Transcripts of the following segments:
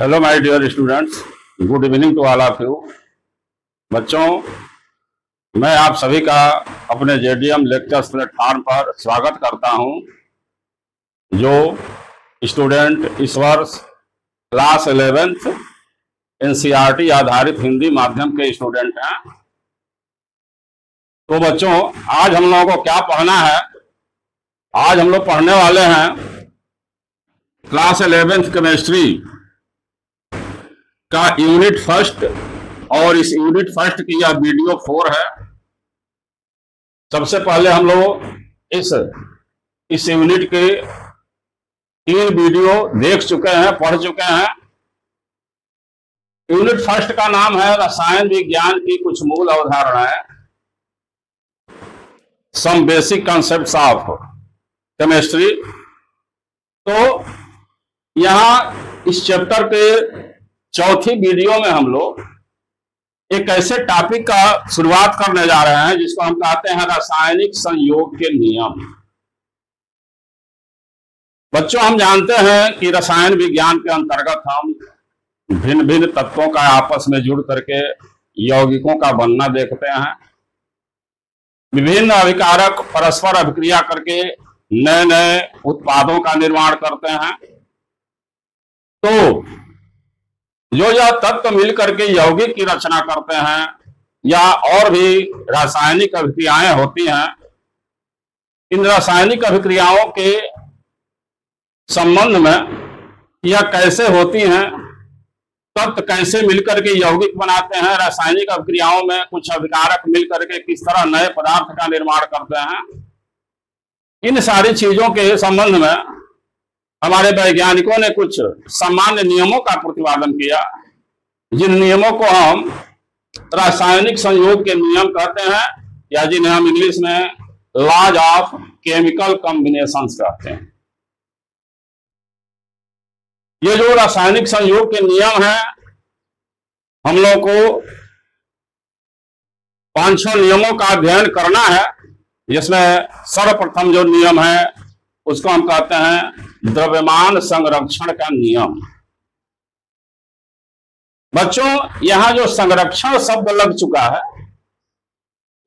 Hello my dear students, good evening to all of you. बच्चों, मैं आप सभी का अपने जेडीएम लेक्चर्स प्लेटफॉर्म पर स्वागत करता हूं। जो स्टूडेंट इस वर्ष क्लास 11th एनसीईआरटी आधारित हिंदी माध्यम के स्टूडेंट हैं, तो बच्चों आज हम लोगों को क्या पढ़ना है। आज हम लोग पढ़ने वाले हैं क्लास 11th केमिस्ट्री का यूनिट फर्स्ट, और इस यूनिट फर्स्ट की यह वीडियो 4 है। सबसे पहले हम लोग इस यूनिट के 3 वीडियो देख चुके हैं, पढ़ चुके हैं। यूनिट फर्स्ट का नाम है रसायन विज्ञान की कुछ मूल अवधारणाएं, some basic concepts of chemistry. तो यहां इस चैप्टर के चौथी वीडियो में हम लोग एक ऐसे टॉपिक का शुरुआत करने जा रहे हैं जिसको हम कहते हैं रासायनिक संयोग के नियम। बच्चों, हम जानते हैं कि रसायन विज्ञान के अंतर्गत हम भिन्न भिन्न तत्वों का आपस में जुड़ करके यौगिकों का बनना देखते हैं। विभिन्न अभिकारक परस्पर अभिक्रिया करके नए नए उत्पादों का निर्माण करते हैं। तो जो यह तत्व मिलकर के यौगिक की रचना करते हैं या और भी रासायनिक अभिक्रियाएं होती हैं, इन रासायनिक अभिक्रियाओं के संबंध में यह कैसे होती हैं, तत्व कैसे मिलकर के यौगिक बनाते हैं, रासायनिक अभिक्रियाओं में कुछ अभिकारक मिलकर के किस तरह नए पदार्थ का निर्माण करते हैं, इन सारी चीजों के संबंध में हमारे वैज्ञानिकों ने कुछ सामान्य नियमों का प्रतिपादन किया, जिन नियमों को हम रासायनिक संयोग के नियम कहते हैं, या जिन्हें हम इंग्लिश में लॉज ऑफ केमिकल कॉम्बिनेशंस कहते हैं। ये जो रासायनिक संयोग के नियम हैं, हम लोग को 5-6 नियमों का अध्ययन करना है, जिसमें सर्वप्रथम जो नियम है उसको हम कहते हैं द्रव्यमान संरक्षण का नियम। बच्चों, यहां जो संरक्षण शब्द लग चुका है,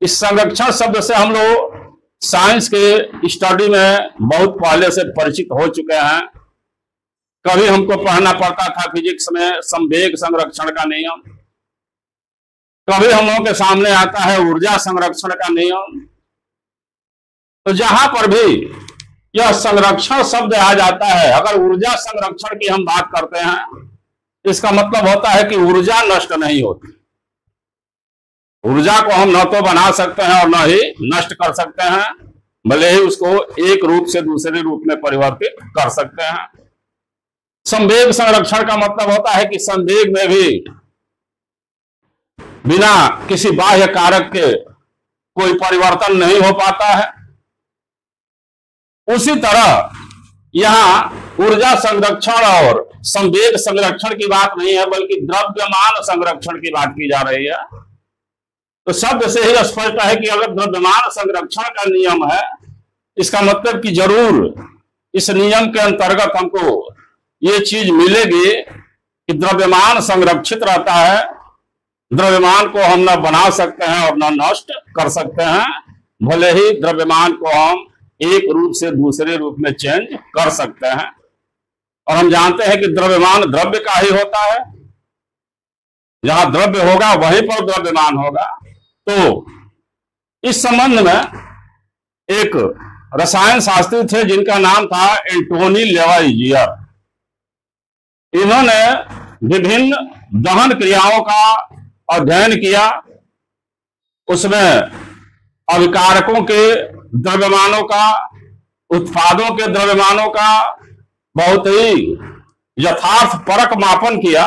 इस संरक्षण शब्द से हम लोग साइंस के स्टडी में बहुत पहले से परिचित हो चुके हैं। कभी हमको पढ़ना पड़ता था फिजिक्स में संवेग संरक्षण का नियम, कभी हम लोगों के सामने आता है ऊर्जा संरक्षण का नियम। तो जहां पर भी यह संरक्षण शब्द आ जाता है, अगर ऊर्जा संरक्षण की हम बात करते हैं, इसका मतलब होता है कि ऊर्जा नष्ट नहीं होती। ऊर्जा को हम न तो बना सकते हैं और न ही नष्ट कर सकते हैं, भले ही उसको एक रूप से दूसरे रूप में परिवर्तित कर सकते हैं। संवेग संरक्षण का मतलब होता है कि संवेग में भी बिना किसी बाह्य कारक के कोई परिवर्तन नहीं हो पाता है। उसी तरह यहां ऊर्जा संरक्षण और संवेग संरक्षण की बात नहीं है, बल्कि द्रव्यमान संरक्षण की बात की जा रही है। तो शब्द से ही स्पष्ट है कि अगर द्रव्यमान संरक्षण का नियम है, इसका मतलब कि जरूर इस नियम के अंतर्गत हमको ये चीज मिलेगी कि द्रव्यमान संरक्षित रहता है। द्रव्यमान को हम न बना सकते हैं और न नष्ट कर सकते हैं, भले ही द्रव्यमान को हम एक रूप से दूसरे रूप में चेंज कर सकते हैं। और हम जानते हैं कि द्रव्यमान द्रव्य का ही होता है, जहां द्रव्य होगा वहीं पर द्रव्यमान होगा। तो इस संबंध में एक रसायन शास्त्री थे जिनका नाम था एंटोनी लेवाइजियर। इन्होंने विभिन्न दहन क्रियाओं का अध्ययन किया, उसमें अभिकारकों के द्रव्यमानों का, उत्पादों के द्रव्यमानों का बहुत ही यथार्थ परख मापन किया,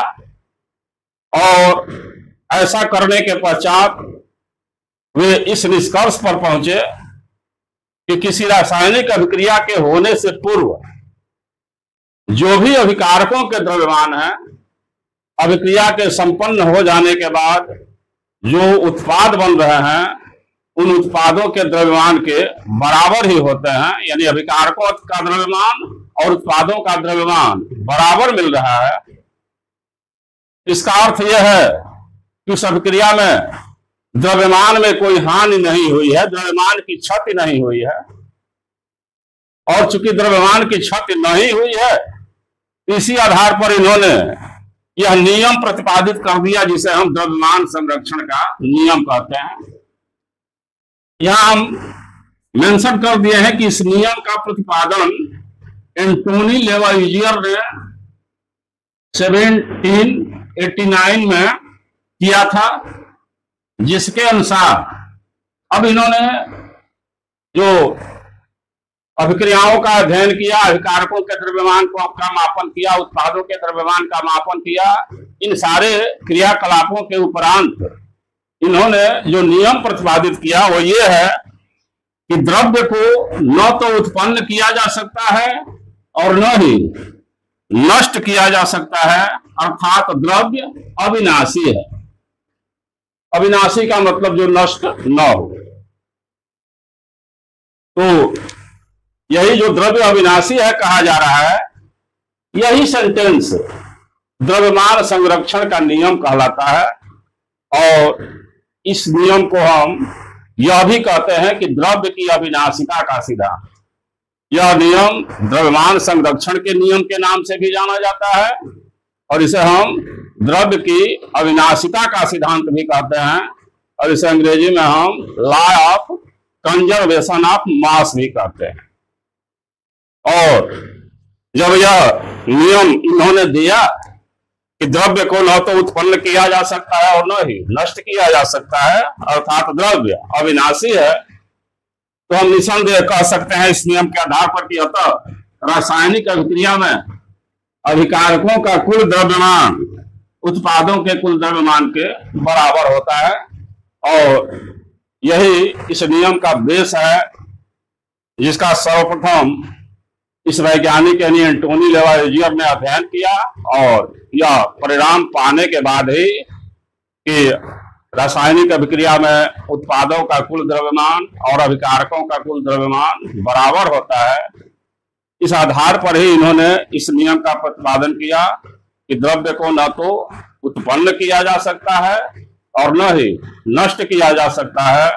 और ऐसा करने के पश्चात वे इस निष्कर्ष पर पहुंचे कि किसी रासायनिक अभिक्रिया के होने से पूर्व जो भी अभिकारकों के द्रव्यमान हैं, अभिक्रिया के संपन्न हो जाने के बाद जो उत्पाद बन रहे हैं, उन उत्पादों के द्रव्यमान के बराबर ही होते हैं। यानी अभिकारकों का द्रव्यमान और उत्पादों का द्रव्यमान बराबर मिल रहा है, इसका अर्थ यह है कि उस अभिक्रिया में द्रव्यमान में कोई हानि नहीं हुई है, द्रव्यमान की क्षति नहीं हुई है। और चूंकि द्रव्यमान की क्षति नहीं हुई है, इसी आधार पर इन्होंने यह नियम प्रतिपादित कर दिया जिसे हम द्रव्यमान संरक्षण का नियम कहते हैं। यहां हम मेंशन कर दिए हैं कि इस नियम का प्रतिपादन एंटोनी लेवाइजियर ने 1789 में किया था, जिसके अनुसार अब इन्होंने जो अभिक्रियाओं का अध्ययन किया, अभिकारकों के द्रव्यमान का मापन किया, उत्पादों के द्रव्यमान का मापन किया, इन सारे क्रियाकलापों के उपरांत इन्होंने जो नियम प्रतिपादित किया वो ये है कि द्रव्य को न तो उत्पन्न किया जा सकता है और न ही नष्ट किया जा सकता है, अर्थात द्रव्य अविनाशी है। अविनाशी का मतलब जो नष्ट न हो। तो यही जो द्रव्य अविनाशी है कहा जा रहा है, यही सेंटेंस द्रव्यमान संरक्षण का नियम कहलाता है। और इस नियम को हम यह भी कहते हैं कि द्रव्य की अविनाशिता का सिद्धांत। यह नियम द्रव्यमान संरक्षण के नियम के नाम से भी जाना जाता है और इसे हम द्रव्य की अविनाशिता का सिद्धांत भी कहते हैं, और इसे अंग्रेजी में हम law of conservation of mass भी कहते हैं। और जब यह नियम इन्होंने दिया कि द्रव्य को न तो उत्पन्न किया जा सकता है और न ही नष्ट किया जा सकता है, अर्थात द्रव्य अविनाशी है, तो हम निसंदेह कह सकते हैं इस नियम के आधार पर कि अतः रासायनिक अभिक्रिया में अभिकारकों का कुल द्रव्यमान उत्पादों के कुल द्रव्यमान के बराबर होता है। और यही इस नियम का बेस है, जिसका सर्वप्रथम इस वैज्ञानिक यानी एंटोनी लेवाइजियर ने अध्ययन किया, और यह परिणाम पाने के बाद ही कि रासायनिक अभिक्रिया में उत्पादों का कुल द्रव्यमान और अभिकारकों का कुल द्रव्यमान बराबर होता है, इस आधार पर ही इन्होंने इस नियम का प्रतिपादन किया कि द्रव्य को न तो उत्पन्न किया जा सकता है और न ही नष्ट किया जा सकता है,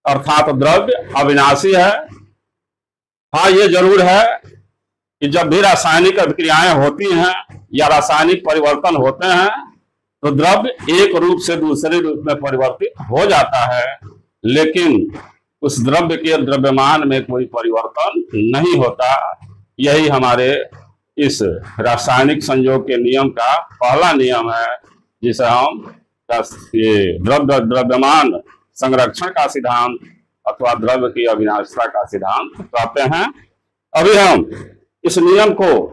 अर्थात द्रव्य अविनाशी है। हाँ, ये जरूर है कि जब भी रासायनिक अभिक्रियाएं होती हैं या रासायनिक परिवर्तन होते हैं तो द्रव्य एक रूप से दूसरे रूप में परिवर्तित हो जाता है, लेकिन उस द्रव्य के द्रव्यमान में कोई परिवर्तन नहीं होता। यही हमारे इस रासायनिक संयोग के नियम का पहला नियम है, जिसे हम ये द्रव्यमान संरक्षण का सिद्धांत अथवा द्रव्य की अविनाशिता का सिद्धांत कहते हैं। अभी हम इस नियम को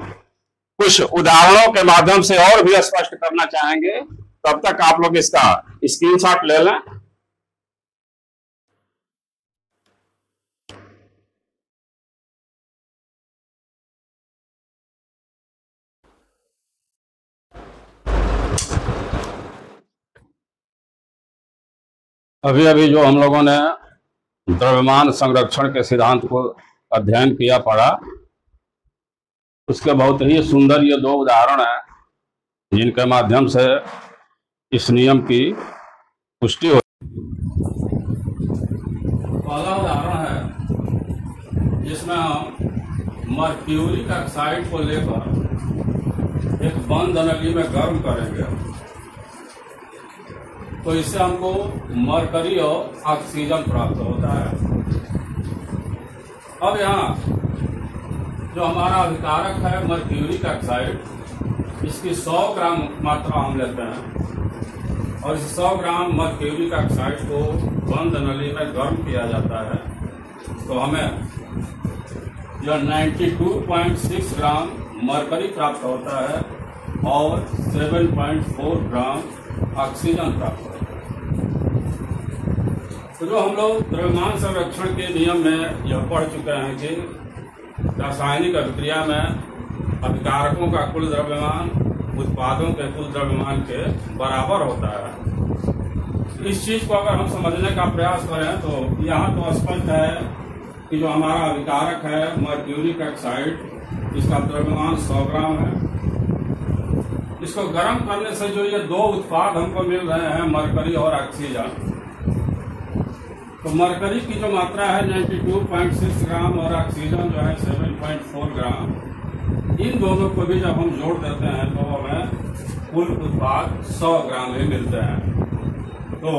कुछ उदाहरणों के माध्यम से और भी स्पष्ट करना चाहेंगे, तब तक आप लोग इसका स्क्रीनशॉट ले लें। अभी अभी जो हम लोगों ने द्रव्यमान संरक्षण के सिद्धांत को अध्ययन किया पढ़ा, उसके बहुत ही सुंदर ये दो उदाहरण हैं जिनके माध्यम से इस नियम की पुष्टि हो। पहला उदाहरण है जिसमें हम मर्क्यूरिक ऑक्साइड को लेकर एक बंद नली में गर्म करेंगे, तो इससे हमको मरकरी और ऑक्सीजन प्राप्त होता है। अब यहाँ जो हमारा अभिकारक है मर्क्यूरिक ऑक्साइड, इसकी 100 ग्राम मात्रा हम लेते हैं और इस 100 ग्राम मर्क्यूरिक ऑक्साइड को बंद नली में गर्म किया जाता है, तो हमें यह 92.6 ग्राम मरकरी प्राप्त होता है और 7.4 ग्राम ऑक्सीजन प्राप्त होता है। तो जो हम लोग द्रव्यमान संरक्षण के नियम में यह पढ़ चुके हैं कि रासायनिक अभिक्रिया में अभिकारकों का कुल द्रव्यमान उत्पादों के कुल द्रव्यमान के बराबर होता है। इस चीज को अगर हम समझने का प्रयास करें तो यहाँ तो स्पष्ट है कि जो हमारा अभिकारक है मर्क्यूरिक ऑक्साइड, इसका द्रव्यमान 100 ग्राम है। इसको गर्म करने से जो ये दो उत्पाद हमको मिल रहे हैं, मरकरी और ऑक्सीजन, तो मरकरी की जो मात्रा है 92.6 ग्राम और ऑक्सीजन जो है 7.4 ग्राम, इन दोनों को भी जब हम जोड़ देते हैं तो हमें कुल उत्पाद 100 ग्राम ही मिलते हैं। तो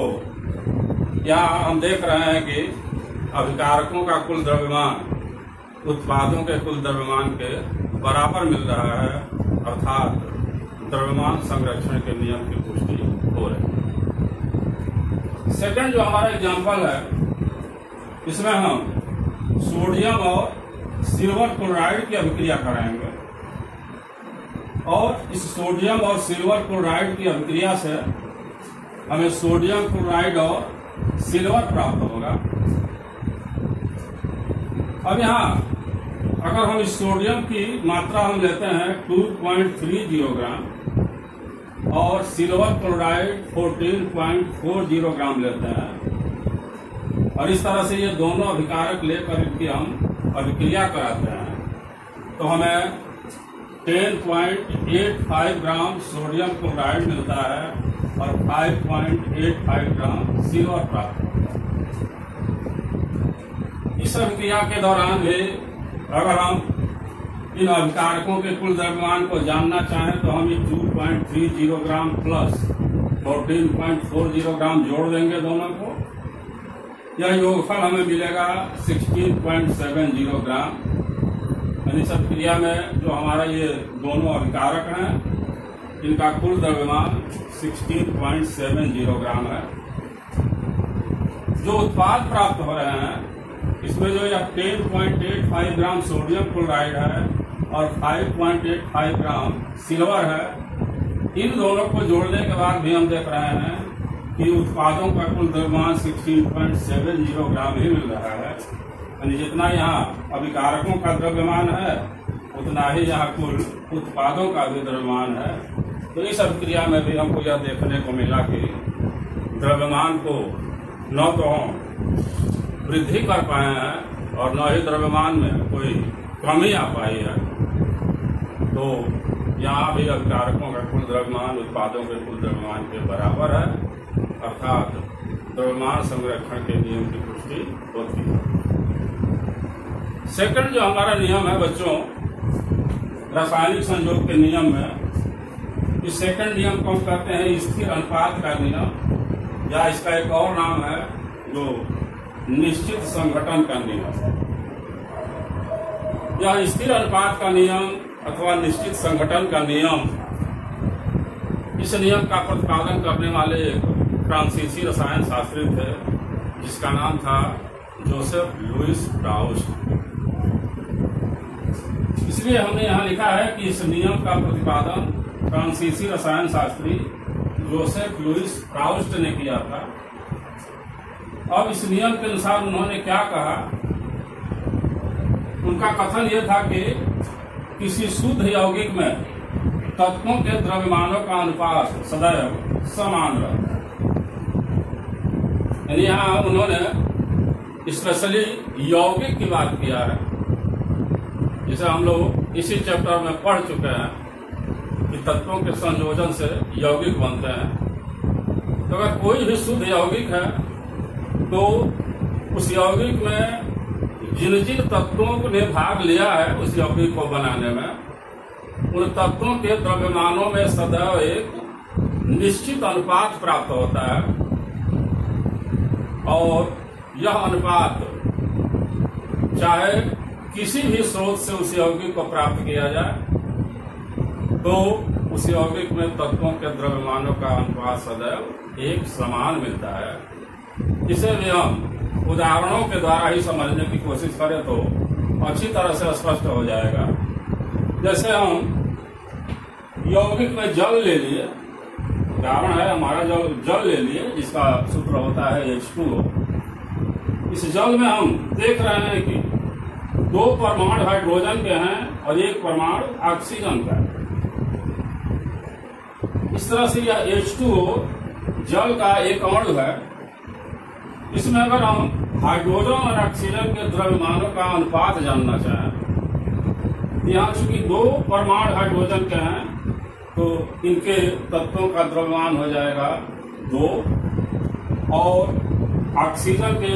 यहाँ हम देख रहे हैं कि अभिकारकों का कुल द्रव्यमान उत्पादों के कुल द्रव्यमान के बराबर मिल रहा है, अर्थात द्रव्यमान संरक्षण के नियम की पुष्टि हो रही है। सेकंड जो हमारा एग्जाम्पल है, इसमें हम सोडियम और सिल्वर क्लोराइड की अभिक्रिया कराएंगे और इस सोडियम और सिल्वर क्लोराइड की अभिक्रिया से हमें सोडियम क्लोराइड और सिल्वर प्राप्त होगा। अब यहाँ अगर हम इस सोडियम की मात्रा हम लेते हैं 2.30 ग्राम और सिल्वर क्लोराइड 14.40 ग्राम लेते हैं, और इस तरह से ये दोनों अभिकारक लेकर इनकी हम अभिक्रिया कराते हैं, तो हमें 10.85 ग्राम सोडियम क्लोराइड मिलता है और 5.85 ग्राम सिल्वर प्राप्त होता है। इस अभिक्रिया के दौरान भी अगर हम इन अभिकारकों के कुल द्रव्यमान को जानना चाहें तो हम 2.30 ग्राम प्लस 14.40 ग्राम जोड़ देंगे दोनों को। यह योगफल हमें मिलेगा 16.70 ग्राम। इस अभिक्रिया में जो हमारा ये दोनों अभिकारक हैं, इनका कुल द्रव्यमान 16.70 ग्राम है। जो उत्पाद प्राप्त हो रहे हैं, इसमें जो यह 10.85 ग्राम सोडियम क्लोराइड है और 5.85 ग्राम सिल्वर है, इन दोनों को जोड़ने के बाद भी हम देख रहे हैं कि उत्पादों का कुल द्रव्यमान 16.70 ग्राम ही मिल रहा है। यानी जितना यहाँ अभिकारकों का द्रव्यमान है, उतना ही यहाँ कुल उत्पादों का भी द्रव्यमान है। तो इस अभिक्रिया में भी हमको यह देखने को मिला कि द्रव्यमान को न तो हम वृद्धि कर पाए हैं और न ही द्रव्यमान में कोई कमी आ पाई है। तो यहाँ भी अभिकारकों का कुल द्रव्यमान उत्पादों के कुल द्रव्यमान के बराबर है, अर्थात द्रव्यमान संरक्षण के नियम की पुष्टि होती है। सेकंड जो हमारा नियम है बच्चों, रासायनिक संयोग के नियम में, इस सेकंड नियम को हम कहते हैं स्थिर अनुपात का नियम, या इसका एक और नाम है जो निश्चित संघटन का नियम। यह स्थिर अनुपात का नियम अथवा निश्चित संघटन का नियम, इस नियम का प्रतिपादन करने वाले एक फ्रांसीसी रसायन शास्त्री थे जिसका नाम था जोसेफ लुइस प्राउस्ट। इसलिए हमने यहाँ लिखा है कि इस नियम का प्रतिपादन फ्रांसीसी रसायन शास्त्री जोसेफ लुइस प्राउस्ट ने किया था। अब इस नियम के अनुसार उन्होंने क्या कहा, उनका कथन यह था कि किसी शुद्ध यौगिक में तत्वों के द्रव्यमानों का अनुपात सदैव समान रहता है। यानी यहाँ उन्होंने स्पेशली यौगिक की बात किया है, जिसे हम लोग इसी चैप्टर में पढ़ चुके हैं कि तत्वों के संयोजन से यौगिक बनते हैं। तो अगर कोई भी शुद्ध यौगिक है तो उस यौगिक में जिन जिन तत्वों ने भाग लिया है उस यौगिक को बनाने में, उन तत्वों के द्रव्यमानों में सदैव एक निश्चित अनुपात प्राप्त होता है, और यह अनुपात चाहे किसी भी स्रोत से उस यौगिक को प्राप्त किया जाए तो उस यौगिक में तत्वों के द्रव्यमानों का अनुपात सदैव एक समान मिलता है। इसे भी हम उदाहरणों के द्वारा ही समझने की कोशिश करें तो अच्छी तरह से स्पष्ट हो जाएगा। जैसे हम यौगिक में जल ले लिए, उदाहरण है हमारा जल ले लिए जिसका सूत्र होता है H2O। इस जल में हम देख रहे हैं कि 2 परमाणु हाइड्रोजन के हैं और 1 परमाणु ऑक्सीजन का है। इस तरह से यह H2O जल का एक अणु है। इसमें अगर हम हाइड्रोजन और ऑक्सीजन के द्रव्यमानों का अनुपात जानना चाहें, यहाँ चूंकि 2 परमाणु हाइड्रोजन के हैं तो इनके तत्वों का द्रव्यमान हो जाएगा 2 और ऑक्सीजन के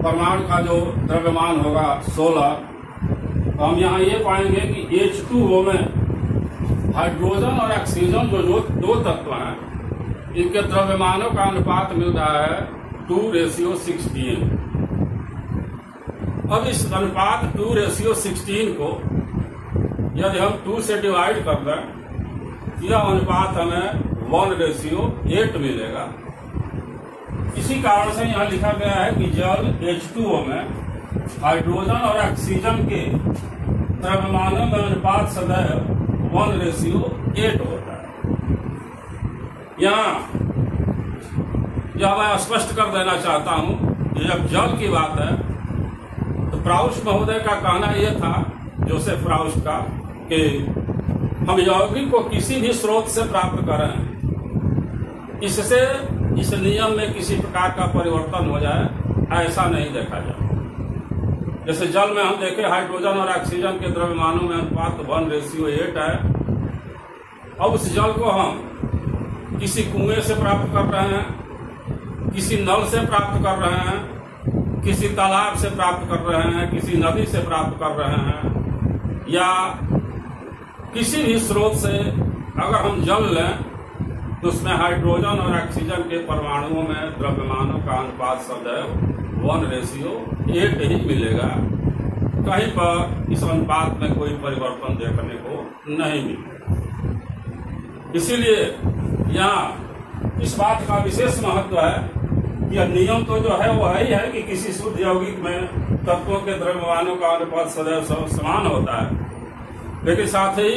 परमाणु का जो द्रव्यमान होगा 16। तो हम यहाँ ये पाएंगे कि H2O में हाइड्रोजन और ऑक्सीजन जो दो तत्व हैं, इनके द्रव्यमानों का अनुपात मिल रहा है 2:16। अब इस अनुपात 2:16 को यदि हम 2 से डिवाइड कर दें, यह अनुपात हमें 1:8 मिलेगा। इसी कारण से यहाँ लिखा गया है कि जल H2O में हाइड्रोजन और ऑक्सीजन के द्रव्यमानों में अनुपात सदैव 1:8 होता है। यहाँ यह मैं स्पष्ट कर देना चाहता हूँ कि जब जल की बात है तो प्राउस्ट महोदय का कहना यह था, जोसेफ प्राउस्ट का, कि हम यौगिक को किसी भी स्रोत से प्राप्त करें, इससे इस नियम में किसी प्रकार का परिवर्तन हो जाए, ऐसा नहीं देखा जाए। जैसे जल में हम देखें हाइड्रोजन और ऑक्सीजन के द्रव्यमानों में अनुपात 1:8 है। अब उस जल को हम किसी कुएं से प्राप्त कर रहे हैं, किसी नल से प्राप्त कर रहे हैं, किसी तालाब से प्राप्त कर रहे हैं, किसी नदी से प्राप्त कर रहे हैं, या किसी भी स्रोत से अगर हम जल लें तो उसमें हाइड्रोजन और ऑक्सीजन के परमाणुओं में द्रव्यमानों का अनुपात सदैव 1:8 ही मिलेगा। कहीं पर इस अनुपात में कोई परिवर्तन देखने को नहीं मिलेगा। इसीलिए यहाँ इस बात का विशेष महत्व है कि यह नियम तो जो है वह ही है कि किसी शुद्ध यौगिक में तत्वों के द्रव्यमानों का अनुपात सदैव समान होता है, लेकिन साथ ही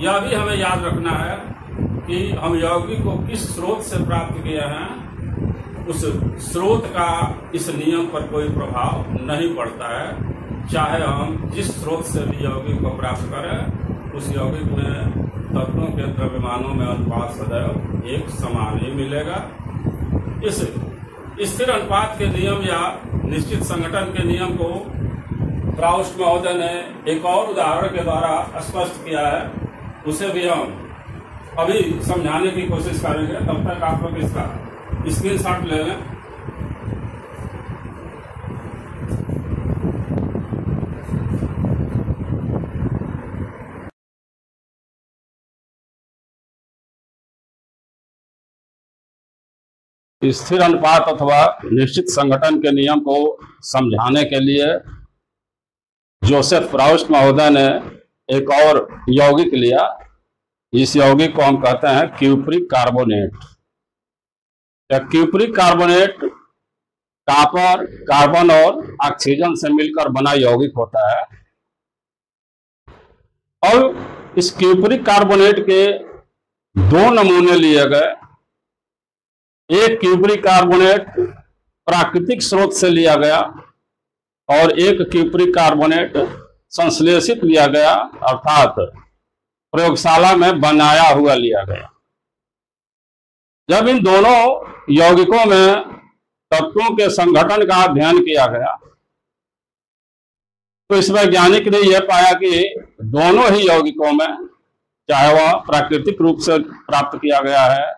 यह भी हमें याद रखना है कि हम यौगिक को किस स्रोत से प्राप्त किए हैं, उस स्रोत का इस नियम पर कोई प्रभाव नहीं पड़ता है। चाहे हम जिस स्रोत से भी यौगिक को प्राप्त करें, उस यौगिक में तत्वों के द्रव्यमानों में अनुपात सदैव एक समान ही मिलेगा। इस स्थिर अनुपात के नियम या निश्चित संगठन के नियम को प्राउस्ट महोदय ने एक और उदाहरण के द्वारा स्पष्ट किया है, उसे भी हम अभी समझाने की कोशिश करेंगे। तब तक आप लोग इसका स्क्रीनशॉट ले लें। स्थिर अनुपात अथवा निश्चित संगठन के नियम को समझाने के लिए जोसेफ प्राउस्ट महोदय ने एक और यौगिक लिया। इस यौगिक को हम कहते हैं cupric carbonate. Cupric carbonate copper, carbon और ऑक्सीजन से मिलकर बना यौगिक होता है। और इस क्यूप्रिक कार्बोनेट के 2 नमूने लिए गए। एक क्यूप्रिक कार्बोनेट प्राकृतिक स्रोत से लिया गया और एक क्यूप्रिक कार्बोनेट संश्लेषित लिया गया, अर्थात प्रयोगशाला में बनाया हुआ लिया गया। जब इन दोनों यौगिकों में तत्वों के संगठन का अध्ययन किया गया तो इस वैज्ञानिक ने यह पाया कि दोनों ही यौगिकों में, चाहे वह प्राकृतिक रूप से प्राप्त किया गया है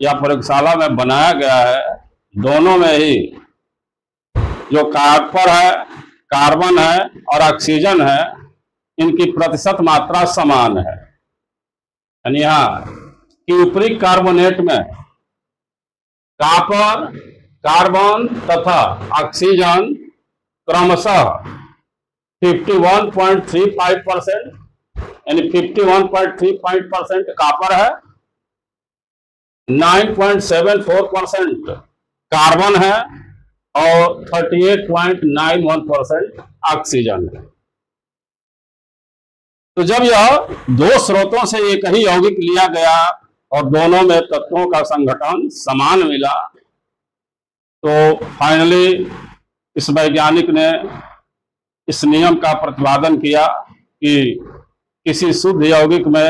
या प्रयोगशाला में बनाया गया है, दोनों में ही जो कॉपर है, कार्बन है और ऑक्सीजन है, इनकी प्रतिशत मात्रा समान है। यानी यहाँ क्यूप्रिक कार्बोनेट में कॉपर, कार्बन तथा ऑक्सीजन क्रमशः 51.35% यानी 51.35% कॉपर है, 9.74% कार्बन है और 38.91% ऑक्सीजन है। तो जब यह 2 स्रोतों से एक ही यौगिक लिया गया और दोनों में तत्वों का संगठन समान मिला, तो फाइनली इस वैज्ञानिक ने इस नियम का प्रतिपादन किया कि किसी शुद्ध यौगिक में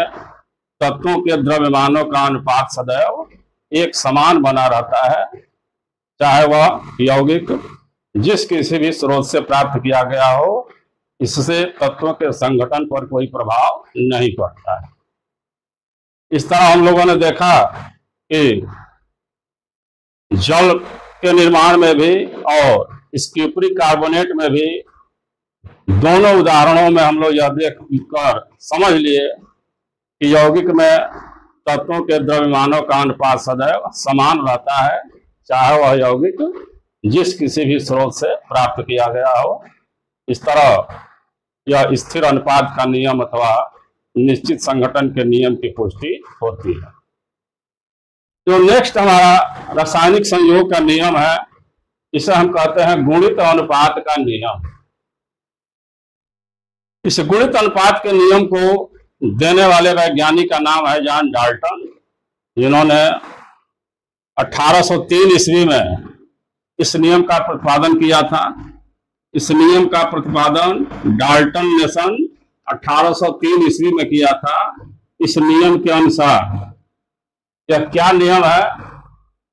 तत्वों के द्रव्यमानों का अनुपात सदैव एक समान बना रहता है, चाहे वह यौगिक जिस किसी भी स्रोत से प्राप्त किया गया हो। इससे तत्वों के संगठन पर कोई प्रभाव नहीं पड़ता है। इस तरह हम लोगों ने देखा कि जल के निर्माण में भी और स्क्यूपरी कार्बोनेट में भी दोनों उदाहरणों में हम लोग यह देख कर समझ लिए कि यौगिक में तत्वों के द्रव्यमानों का अनुपात सदैव समान रहता है, चाहे वह यौगिक जिस किसी भी स्रोत से प्राप्त किया गया हो। इस तरह यह स्थिर अनुपात का नियम अथवा निश्चित संघटन के नियम की पुष्टि होती है। जो नेक्स्ट हमारा रासायनिक संयोग का नियम है, इसे हम कहते हैं गुणित अनुपात का नियम। इस गुणित अनुपात के नियम को देने वाले वैज्ञानिक का नाम है जॉन डाल्टन, जिन्होंने 1803 ईस्वी में इस नियम का प्रतिपादन किया था। इस नियम का प्रतिपादन डाल्टन ने सन 1803 ईस्वी में किया था। इस नियम के अनुसार यह क्या नियम है,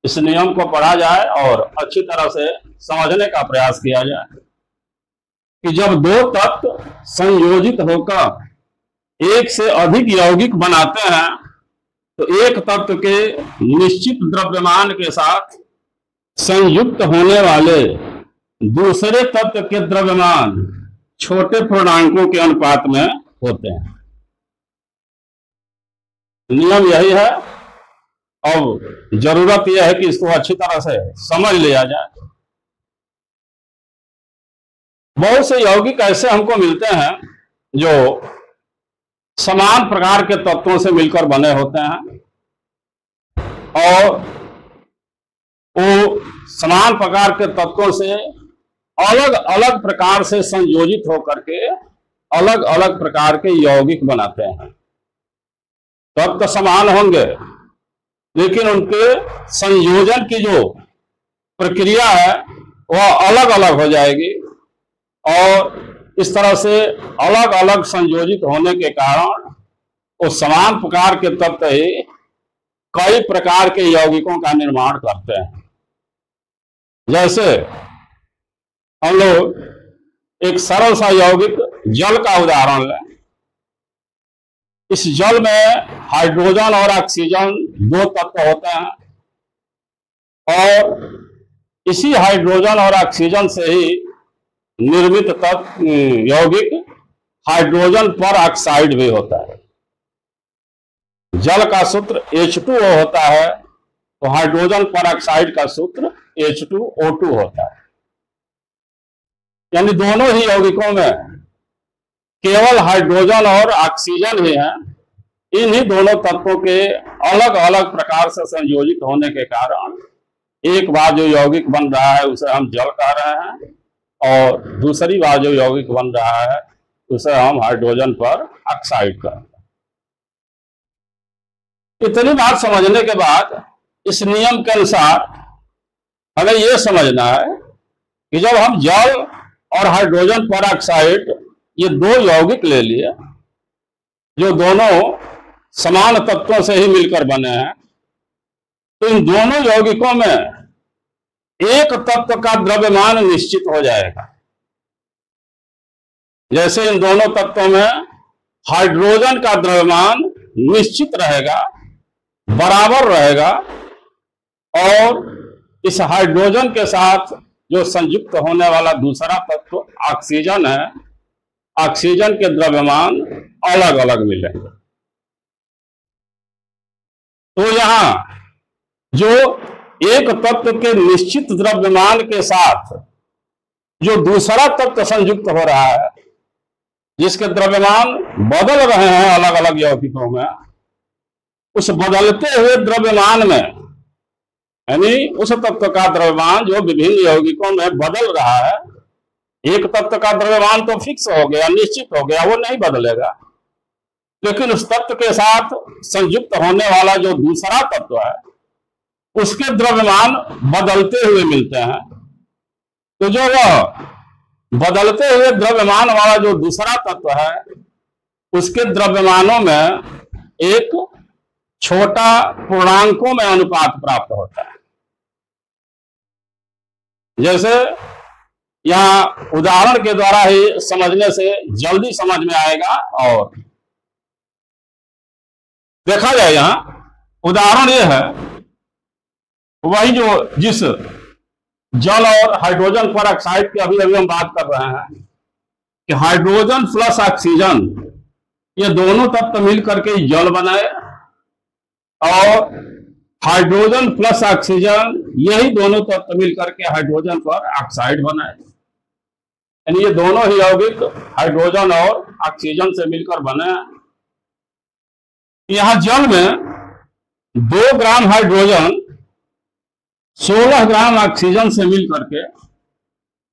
इस नियम को पढ़ा जाए और अच्छी तरह से समझने का प्रयास किया जाए कि जब दो तत्व संयोजित होकर एक से अधिक यौगिक बनाते हैं तो एक तत्व के निश्चित द्रव्यमान के साथ संयुक्त होने वाले दूसरे तत्व के द्रव्यमान छोटे पूर्णांकों के अनुपात में होते हैं। नियम यही है और जरूरत यह है कि इसको अच्छी तरह से समझ लिया जाए। बहुत से यौगिक ऐसे हमको मिलते हैं जो समान प्रकार के तत्वों से मिलकर बने होते हैं और वो समान प्रकार के तत्वों से अलग अलग प्रकार से संयोजित होकर के अलग अलग प्रकार के यौगिक बनाते हैं। तत्व समान होंगे लेकिन उनके संयोजन की जो प्रक्रिया है वह अलग अलग हो जाएगी और इस तरह से अलग अलग संयोजित होने के कारण वो समान प्रकार के तत्व ही कई प्रकार के यौगिकों का निर्माण करते हैं। जैसे हम लोग एक सरल सा यौगिक जल का उदाहरण लें। इस जल में हाइड्रोजन और ऑक्सीजन दो तत्व होते हैं और इसी हाइड्रोजन और ऑक्सीजन से ही निर्मित तत्व यौगिक हाइड्रोजन पर ऑक्साइड भी होता है। जल का सूत्र H2O होता है तो हाइड्रोजन पर ऑक्साइड का सूत्र H2O2 होता है। यानी दोनों ही यौगिकों में केवल हाइड्रोजन और ऑक्सीजन ही हैं। इन्हीं दोनों तत्वों के अलग अलग प्रकार से संयोजित होने के कारण एक बार जो यौगिक बन रहा है उसे हम जल कह रहे हैं और दूसरी बार जो यौगिक बन रहा है उसे हम हाइड्रोजन पर ऑक्साइड कह रहे हैं। इतनी बात समझने के बाद इस नियम के अनुसार हमें यह समझना है कि जब हम जल और हाइड्रोजन पर ऑक्साइड ये दो यौगिक ले लिए जो दोनों समान तत्वों से ही मिलकर बने हैं तो इन दोनों यौगिकों में एक तत्व का द्रव्यमान निश्चित हो जाएगा। जैसे इन दोनों तत्वों में हाइड्रोजन का द्रव्यमान निश्चित रहेगा, बराबर रहेगा और इस हाइड्रोजन के साथ जो संयुक्त होने वाला दूसरा तत्व ऑक्सीजन है, ऑक्सीजन के द्रव्यमान अलग अलग मिलेंगे। तो यहां जो एक तत्व के निश्चित द्रव्यमान के साथ जो दूसरा तत्व संयुक्त हो रहा है जिसके द्रव्यमान बदल रहे हैं अलग अलग यौगिकों में, उस बदलते हुए द्रव्यमान में यानी उस तत्व का द्रव्यमान जो विभिन्न यौगिकों में बदल रहा है, एक तत्व का द्रव्यमान तो फिक्स हो गया, निश्चित हो गया, वो नहीं बदलेगा, लेकिन उस तत्व के साथ संयुक्त होने वाला जो दूसरा तत्व है उसके द्रव्यमान बदलते हुए मिलते हैं। तो जो वह बदलते हुए द्रव्यमान वाला जो दूसरा तत्व है उसके द्रव्यमानों में एक छोटा पूर्णांकों में अनुपात प्राप्त होता है। जैसे यहां उदाहरण के द्वारा ही समझने से जल्दी समझ में आएगा और देखा जाए यहां उदाहरण यह है, वही जो जिस जल और हाइड्रोजन पर ऑक्साइड की अभी हम बात कर रहे हैं कि हाइड्रोजन प्लस ऑक्सीजन ये दोनों तत्व मिल करके जल बनाए और हाइड्रोजन प्लस ऑक्सीजन यही दोनों तत्व मिल करके हाइड्रोजन पर ऑक्साइड बनाए। यानी ये दोनों ही यौगिक हाइड्रोजन और ऑक्सीजन से मिलकर बने। यहां जल में 2 ग्राम हाइड्रोजन 16 ग्राम ऑक्सीजन से मिलकर के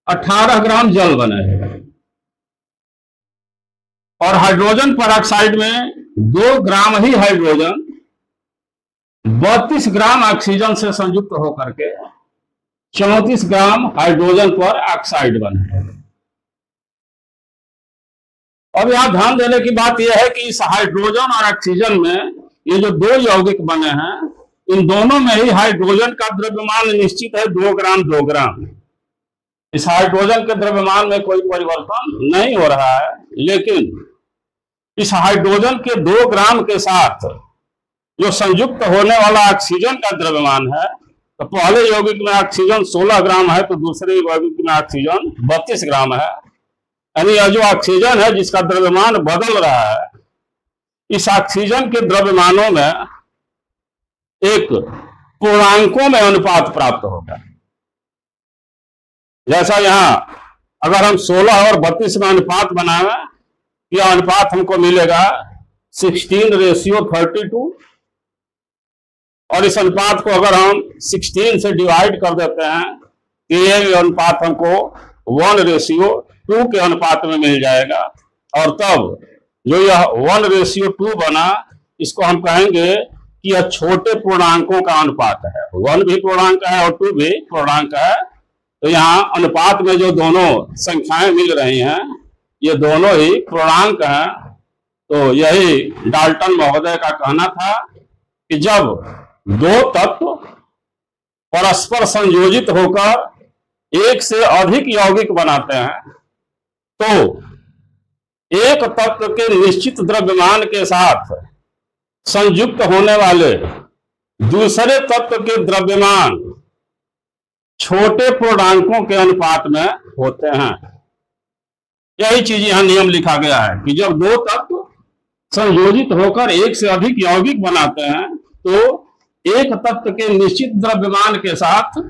18 ग्राम जल बने हैं और हाइड्रोजन परऑक्साइड में 2 ग्राम ही हाइड्रोजन 32 ग्राम ऑक्सीजन से संयुक्त होकर के 34 ग्राम हाइड्रोजन पर ऑक्साइड बने। अब यहां ध्यान देने की बात यह है कि इस हाइड्रोजन और ऑक्सीजन में ये जो 2 यौगिक बने हैं, इन दोनों में ही हाइड्रोजन का द्रव्यमान निश्चित है 2 ग्राम 2 ग्राम। इस हाइड्रोजन के द्रव्यमान में कोई परिवर्तन नहीं हो रहा है, लेकिन इस हाइड्रोजन के 2 ग्राम के साथ जो संयुक्त होने वाला ऑक्सीजन का द्रव्यमान है, तो पहले यौगिक में ऑक्सीजन 16 ग्राम है तो दूसरे यौगिक में ऑक्सीजन 32 ग्राम है। यानी यह जो ऑक्सीजन है जिसका द्रव्यमान बदल रहा है, इस ऑक्सीजन के द्रव्यमानों में एक पूर्णांकों में अनुपात प्राप्त होगा। जैसा यहां अगर हम 16 और 32 में अनुपात बनाए, यह अनुपात हमको मिलेगा 16:32 और इस अनुपात को अगर हम 16 से डिवाइड कर देते हैं तो यह अनुपात हमको 1:2 के अनुपात में मिल जाएगा। और तब जो यह 1:2 बना, इसको हम कहेंगे कि यह छोटे पूर्णांकों का अनुपात है। 1 भी पूर्णांक है और 2 भी पूर्णांक है। तो यहाँ अनुपात में जो दोनों संख्याएं मिल रही हैं, ये दोनों ही पूर्णांक हैं। तो यही डाल्टन महोदय का कहना था कि जब 2 तत्व परस्पर संयोजित होकर एक से अधिक यौगिक बनाते हैं, तो एक तत्व के निश्चित द्रव्यमान के साथ संयुक्त होने वाले दूसरे तत्व के द्रव्यमान छोटे पूर्णांकों के अनुपात में होते हैं। यही चीज यहां नियम लिखा गया है कि जब 2 तत्व संयोजित होकर एक से अधिक यौगिक बनाते हैं, तो एक तत्व के निश्चित द्रव्यमान के साथ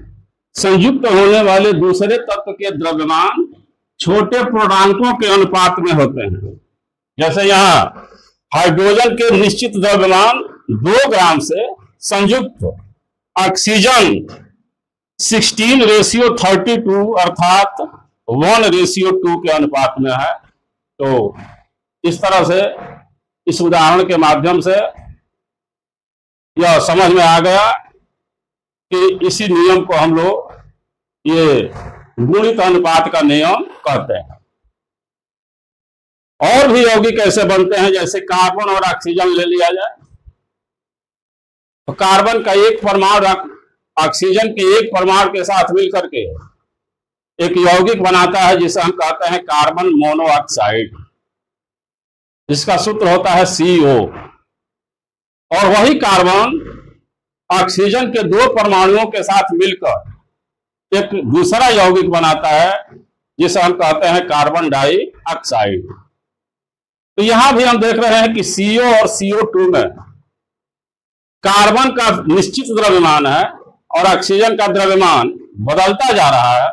संयुक्त होने वाले दूसरे तत्व के द्रव्यमान छोटे पूर्णांकों के अनुपात में होते हैं। जैसे यहाँ हाइड्रोजन के निश्चित द्रव्यमान 2 ग्राम से संयुक्त ऑक्सीजन 16:32 अर्थात 1:2 के अनुपात में है। तो इस तरह से इस उदाहरण के माध्यम से यह समझ में आ गया कि इसी नियम को हम लोग ये गुणित अनुपात का नियम कहते हैं। और भी यौगिक ऐसे बनते हैं, जैसे कार्बन और ऑक्सीजन ले लिया जाए, तो कार्बन का एक परमाणु ऑक्सीजन के एक परमाणु के साथ मिलकर के एक यौगिक बनाता है जिसे हम कहते हैं कार्बन मोनोऑक्साइड, जिसका सूत्र होता है CO। और वही कार्बन ऑक्सीजन के 2 परमाणुओं के साथ मिलकर एक दूसरा यौगिक बनाता है जिसे हम कहते हैं कार्बन डाइऑक्साइड। तो यहां भी हम देख रहे हैं कि CO और CO2 में कार्बन का निश्चित द्रव्यमान है और ऑक्सीजन का द्रव्यमान बदलता जा रहा है।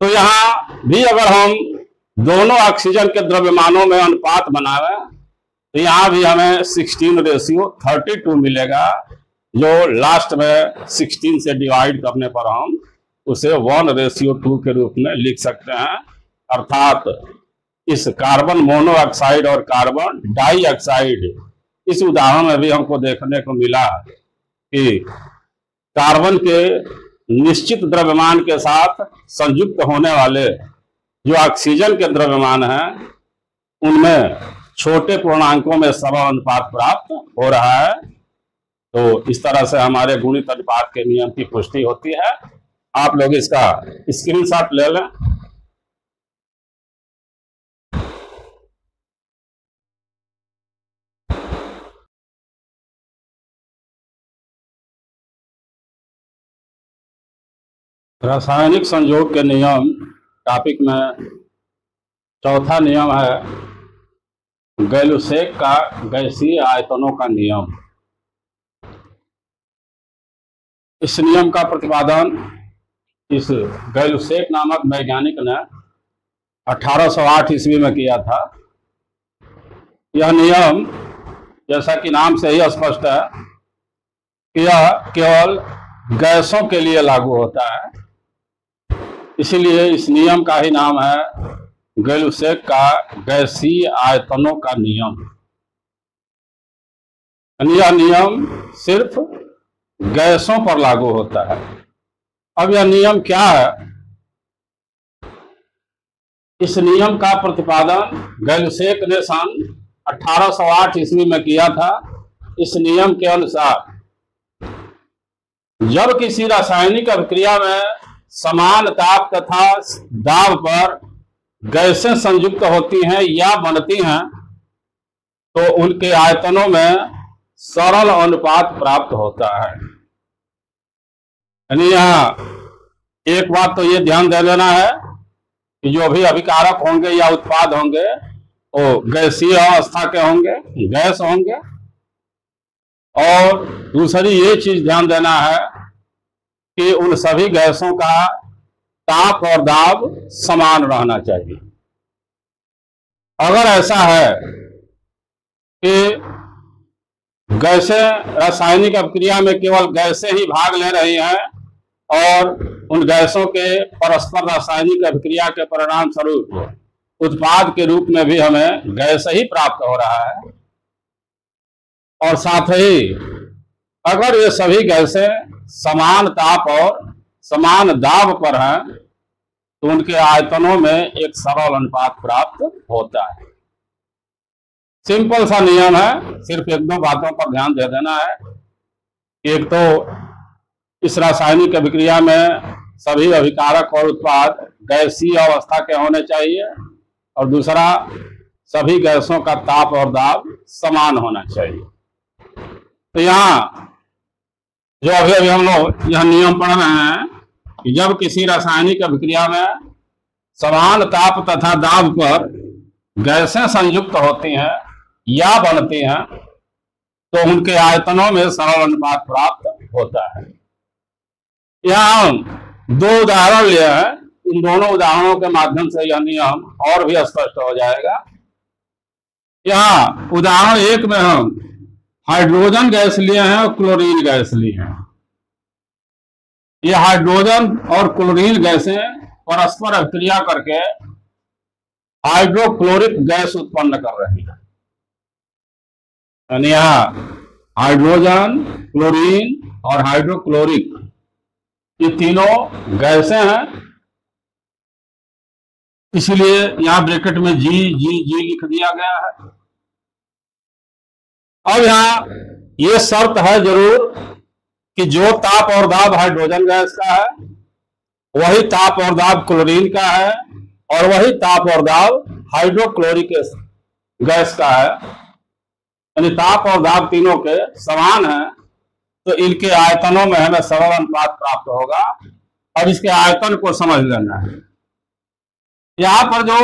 तो यहां भी अगर हम दोनों ऑक्सीजन के द्रव्यमानों में अनुपात बनावे, तो यहां भी हमें 16:32 मिलेगा, जो लास्ट में 16 से डिवाइड करने पर हम उसे 1:2 के रूप में लिख सकते हैं। अर्थात इस कार्बन मोनोऑक्साइड और कार्बन डाइऑक्साइड, इस उदाहरण में भी हमको देखने को मिला कि कार्बन के निश्चित द्रव्यमान के साथ संयुक्त होने वाले जो ऑक्सीजन के द्रव्यमान हैं, उनमें छोटे पूर्णांकों में समानुपात प्राप्त हो रहा है। तो इस तरह से हमारे गुणित अनुपात के नियम की पुष्टि होती है। आप लोग इसका स्क्रीनशॉट ले लें। रासायनिक संयोग के नियम टॉपिक में चौथा नियम है गैलुसेक का गैसीय आयतनों का नियम। इस नियम का प्रतिपादन इस गैलुसेक नामक वैज्ञानिक ने 1808 ईस्वी में किया था। यह नियम, जैसा कि नाम से ही स्पष्ट है, कि यह केवल गैसों के लिए लागू होता है, इसीलिए इस नियम का ही नाम है गैलुसेक का गैसीय आयतनों का नियम। यह नियम सिर्फ गैसों पर लागू होता है। अब यह नियम क्या है? इस नियम का प्रतिपादन गैलुसेक ने सन 1808 ईस्वी में किया था। इस नियम के अनुसार जब किसी रासायनिक अभिक्रिया में समान ताप तथा दाब पर गैसें संयुक्त होती हैं या बनती हैं तो उनके आयतनों में सरल अनुपात प्राप्त होता है। यानी यहाँ एक बात तो ये ध्यान दे लेना है कि जो भी अभिकारक होंगे या उत्पाद होंगे वो गैसीय अवस्था के होंगे, गैस होंगे। और दूसरी ये चीज ध्यान देना है कि उन सभी गैसों का ताप और दाब समान रहना चाहिए। अगर ऐसा है कि गैसें रासायनिक अभिक्रिया में केवल गैसें ही भाग ले रही हैं और उन गैसों के परस्पर रासायनिक अभिक्रिया के परिणाम स्वरूप उत्पाद के रूप में भी हमें गैस ही प्राप्त हो रहा है, और साथ ही अगर ये सभी गैसें समान ताप और समान दाब पर हैं तो उनके आयतनों में एक सरल अनुपात प्राप्त होता है। सिंपल सा नियम है, सिर्फ एक दो बातों पर ध्यान दे देना है। एक तो इस रासायनिक अभिक्रिया में सभी अभिकारक और उत्पाद गैसीय अवस्था के होने चाहिए, और दूसरा सभी गैसों का ताप और दाब समान होना चाहिए। तो यहाँ जो अभी हम लोग यह नियम पढ़ रहे हैं कि जब किसी रासायनिक अभिक्रिया में समान ताप तथा दाब पर गैसें संयुक्त होती हैं या बनती हैं तो उनके आयतनों में सरल अनुपात प्राप्त होता है। यहाँ हम दो उदाहरण लिए हैं। इन दोनों उदाहरणों के माध्यम से यह नियम और भी स्पष्ट हो जाएगा। यहाँ उदाहरण एक में हम हाइड्रोजन गैस लिए हैं और क्लोरीन गैस लिए हैं। ये हाइड्रोजन और क्लोरीन गैसें परस्पर अभिक्रिया करके हाइड्रोक्लोरिक गैस उत्पन्न कर रही है। यानी यहाँ हाइड्रोजन, क्लोरीन और हाइड्रोक्लोरिक ये तीनों गैसें हैं, इसलिए यहां ब्रैकेट में जी जी जी लिख दिया गया है। अब यहां ये शर्त है जरूर कि जो ताप और दाब हाइड्रोजन गैस का है वही ताप और दाब क्लोरीन का है और वही ताप और दाब हाइड्रोक्लोरिक गैस का है। यानी ताप और दाब तीनों के समान है तो इनके आयतनों में हमें सरल अनुपात प्राप्त होगा। और इसके आयतन को समझ लेना है। यहां पर जो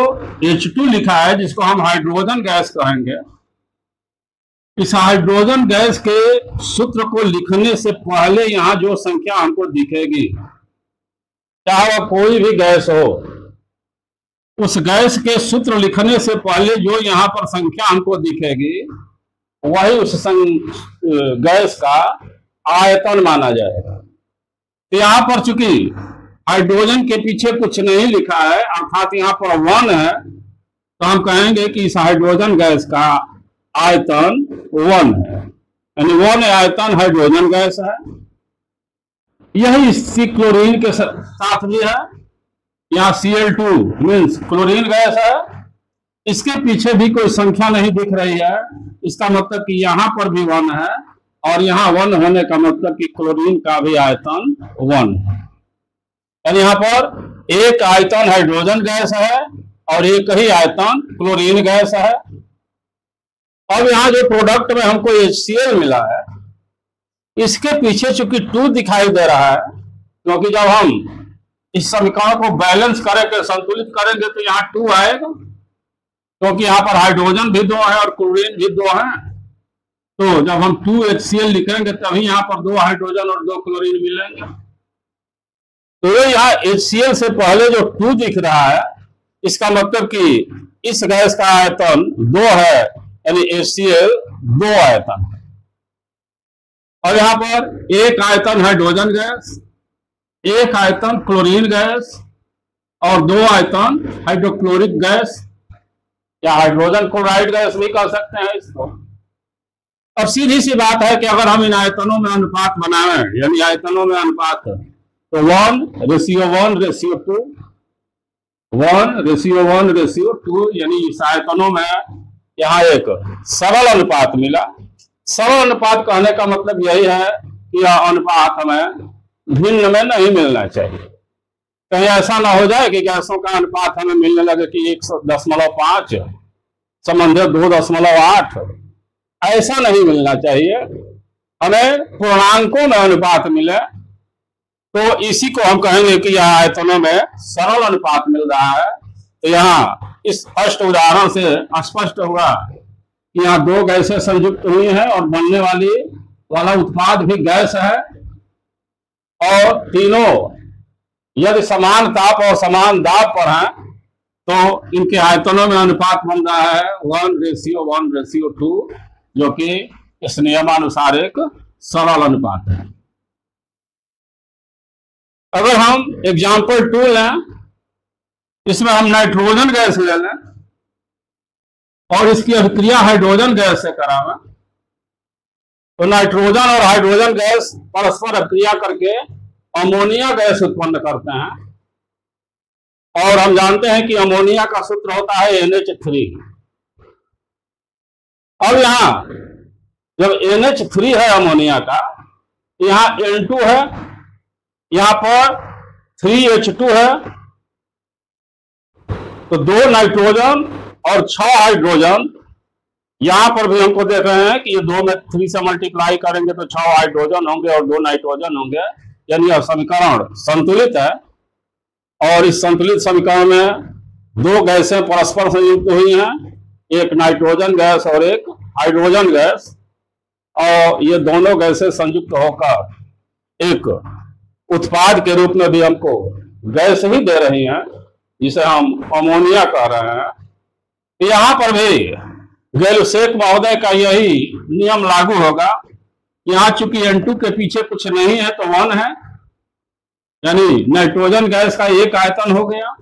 H2 लिखा है जिसको हम हाइड्रोजन गैस कहेंगे, इस हाइड्रोजन गैस के सूत्र को लिखने से पहले यहां जो संख्या हमको दिखेगी, चाहे वह कोई भी गैस हो, उस गैस के सूत्र लिखने से पहले जो यहां पर संख्या हमको दिखेगी वही उस गैस का आयतन माना जाएगा। तो यहां पर चूंकि हाइड्रोजन के पीछे कुछ नहीं लिखा है, अर्थात यहां पर 1 है, तो हम कहेंगे कि इस हाइड्रोजन गैस का आयतन 1 है। यानी 1 आयतन हाइड्रोजन गैस है। यही इसी क्लोरीन के साथ भी है। यहाँ Cl2 मीन्स क्लोरीन गैस है, इसके पीछे भी कोई संख्या नहीं दिख रही है। इसका मतलब कि यहाँ पर भी 1 है और यहाँ 1 होने का मतलब कि क्लोरीन का भी आयतन 1 है। यानी यहाँ पर एक आयतन हाइड्रोजन गैस है और एक ही आयतन क्लोरीन गैस है। अब यहाँ जो प्रोडक्ट में हमको HCl मिला है, इसके पीछे चूंकि 2 दिखाई दे रहा है, क्योंकि जब हम इस समीकरण को बैलेंस करेंगे, संतुलित करेंगे तो यहाँ 2 आएगा, क्योंकि यहाँ पर हाइड्रोजन भी 2 है और क्लोरीन भी 2 है। तो जब हम 2HCl लिखेंगे तभी यहाँ पर 2 हाइड्रोजन और 2 क्लोरीन मिलेंगे। तो यहाँ HCl से पहले जो 2 दिख रहा है, इसका मतलब कि इस गैस का आयतन 2 है, यानी HCl 2 आयतन है। और यहाँ पर एक आयतन हाइड्रोजन गैस, एक आयतन क्लोरीन गैस और 2 आयतन हाइड्रोक्लोरिक गैस या हाइड्रोजन क्लोराइड गैस भी कह सकते हैं इसको। अब सीधी सी बात है कि अगर हम इन आयतनों में अनुपात बनाएं, यानी आयतनों में अनुपात, तो 1:1:2, 1:1:2, यानी इस आयतनों में यहाँ एक सरल अनुपात मिला। सरल अनुपात कहने का मतलब यही है कि यह अनुपात हमें भिन्न में नहीं मिलना चाहिए। कहीं ऐसा ना हो जाए कि गैसों का अनुपात हमें मिलने लगे कि 1.5 संबंधित 2.8, ऐसा नहीं मिलना चाहिए। हमें पूर्णांकों में अनुपात मिले तो इसी को हम कहेंगे कि यह आयतनों में सरल अनुपात मिल रहा है। तो यहाँ इस फर्स्ट उदाहरण से स्पष्ट हुआ कि यहाँ 2 गैसें संयुक्त हुई हैं और बनने वाला उत्पाद भी गैस है, और तीनों यदि समान ताप और समान दाब पर हैं तो इनके आयतनों में अनुपात बन रहा है 1:1:2, जो कि इस नियमानुसार एक सरल अनुपात है। अगर हम एग्जाम्पल 2 लें, इसमें हम नाइट्रोजन गैस ले लें और इसकी अभिक्रिया हाइड्रोजन गैस से करावें, तो नाइट्रोजन और हाइड्रोजन गैस परस्पर अभिक्रिया करके अमोनिया गैस उत्पन्न करते हैं। और हम जानते हैं कि अमोनिया का सूत्र होता है NH3। अब यहां जब NH3 है अमोनिया का, यहाँ N2 है, यहां पर 3H2 है, तो 2 नाइट्रोजन और 6 हाइड्रोजन। यहां पर भी हमको देख रहे हैं कि ये 2 में 3 से मल्टीप्लाई करेंगे तो 6 हाइड्रोजन होंगे और 2 नाइट्रोजन होंगे, यानी यह समीकरण संतुलित है। और इस संतुलित समीकरण में 2 गैसें परस्पर संयुक्त हुई हैं, एक नाइट्रोजन गैस और एक हाइड्रोजन गैस, और ये दोनों गैसें संयुक्त होकर एक उत्पाद के रूप में भी हमको गैस ही दे रही हैं, जिसे हम अमोनिया कह रहे हैं। तो यहाँ पर भी गैलुसेक महोदय का यही नियम लागू होगा। यहाँ चूंकि N2 के पीछे कुछ नहीं है तो 1 है, यानी नाइट्रोजन गैस का एक आयतन हो गया।